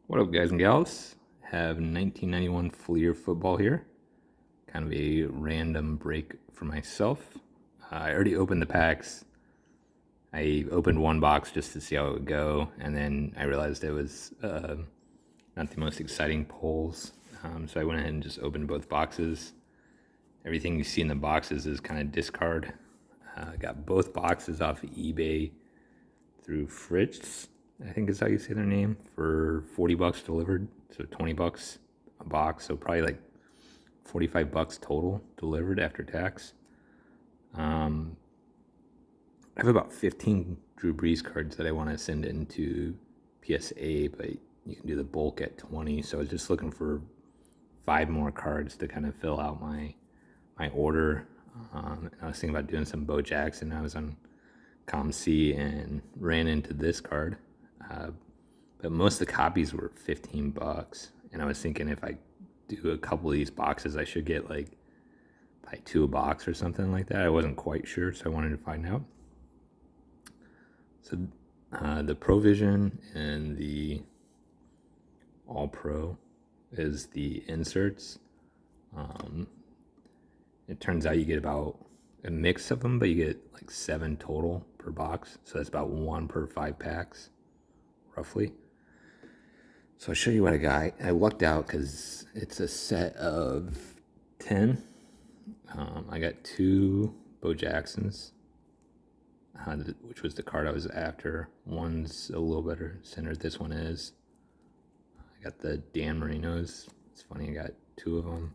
What up, guys and gals? Have 1991 Fleer football here. Kind of a random break for myself. I already opened the packs. I opened one box just to see how it would go, and then I realized it was not the most exciting pulls. So I went ahead and just opened both boxes. Everything you see in the boxes is kind of discard. I got both boxes off of eBay through Fritz, I think is how you say their name, for $40 delivered. So $20 a box. So probably like $45 total delivered after tax. I have about 15 Drew Brees cards that I want to send into PSA, but you can do the bulk at 20. So I was just looking for 5 more cards to kind of fill out my order. And I was thinking about doing some Bo Jackson. I was on ComC and ran into this card. But most of the copies were $15. And I was thinking if I do a couple of these boxes, I should get like 2 a box or something like that. I wasn't quite sure, so I wanted to find out. So the Provision and the All Pro is the inserts. It turns out you get about a mix of them, but you get like 7 total per box. So that's about 1 per 5 packs, roughly. So I'll show you what I got. I lucked out because it's a set of 10. I got 2 Bo Jacksons, which was the card I was after. One's a little better centered. This one is. I got the Dan Marinos. It's funny, I got 2 of them.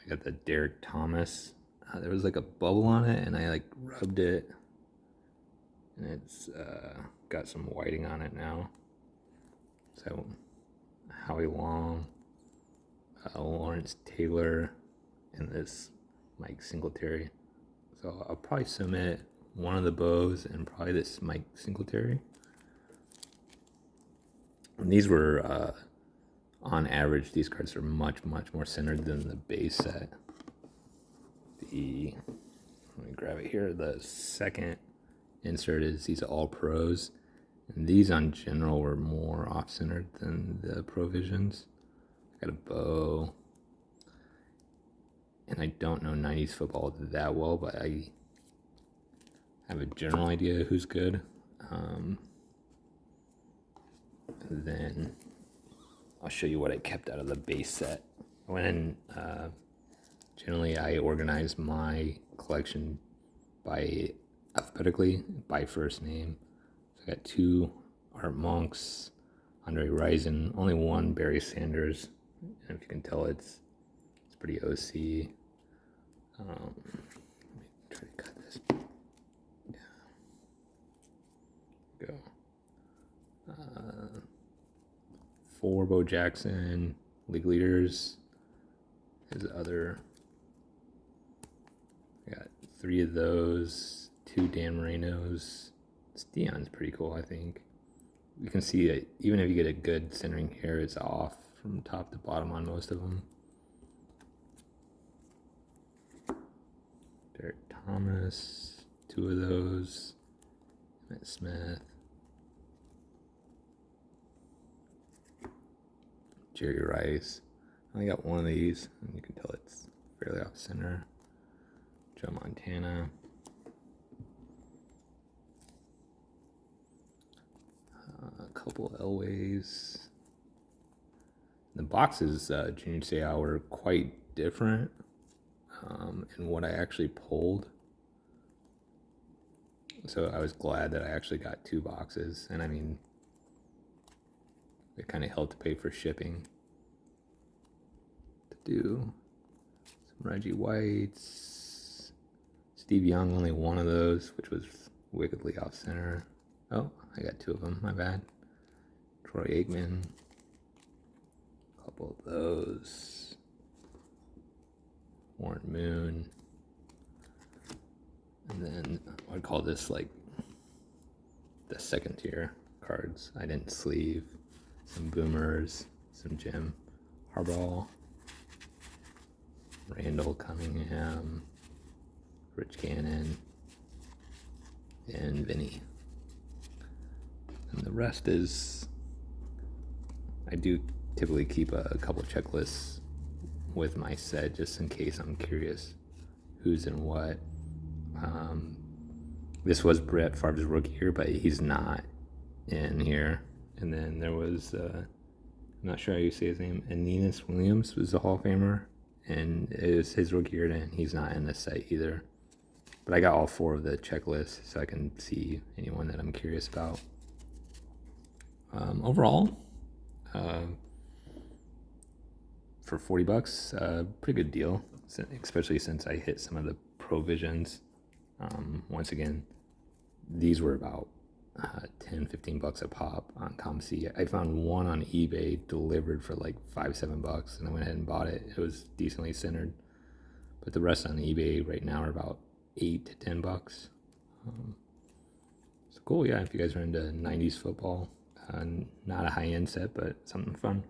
I got the Derek Thomas. There was like a bubble on it, and I like rubbed it, and it's got some whiting on it now. So Howie Long, Lawrence Taylor, and this Mike Singletary. So I'll probably submit one of the bows and probably this Mike Singletary. And these were, on average, these cards are much, much more centered than the base set. Let me grab it here. The second insert is these All Pros. And these on general were more off-centered than the Provisions. I got a bow. And I don't know 90s football that well, but I have a general idea who's good. And then I'll show you what I kept out of the base set. I went in, generally I organize my collection by alphabetically, by first name. So I got 2 Art Monks, Andre Rison, only 1 Barry Sanders. And if you can tell, it's pretty OC. Let me try to cut this. Yeah. Go. 4 Bo Jackson, League Leaders. His other. I got 3 of those, 2 Dan Marinos. This Dion's pretty cool, I think. You can see that even if you get a good centering here, it's off from top to bottom on most of them. Derek Thomas, 2 of those. Matt Smith. Jerry Rice. I only got 1 of these, and you can tell it's fairly off center. Joe Montana. A couple Elways. The boxes, Junior Seau, were quite different in what I actually pulled. So I was glad that I actually got 2 boxes, and I mean, it kind of helped to pay for shipping. To do some Reggie Whites, Steve Young, only 1 of those, which was wickedly off center. Oh, I got 2 of them, my bad. Troy Aikman, a couple of those. Warren Moon. And then I'd call this like the second tier cards. I didn't sleeve. Some Boomers, some Jim Harbaugh, Randall Cunningham, Rich Gannon, and Vinny. And the rest is I do typically keep a couple checklists with my set just in case I'm curious who's in what. This was Brett Favre's rookie year, but he's not in here. And then there was, I'm not sure how you say his name, Aeneas Williams was the Hall of Famer, and it was his rookie year, and he's not in this set either. But I got all 4 of the checklists, so I can see anyone that I'm curious about. Overall, for $40, pretty good deal, especially since I hit some of the provisions. Once again, these were about $10-15 a pop on ComC. I found one on eBay delivered for like $5-7, and I went ahead and bought it. It was decently centered, but the rest on eBay right now are about $8 to $10. So cool, yeah. If you guys are into '90s football, not a high-end set, but something fun.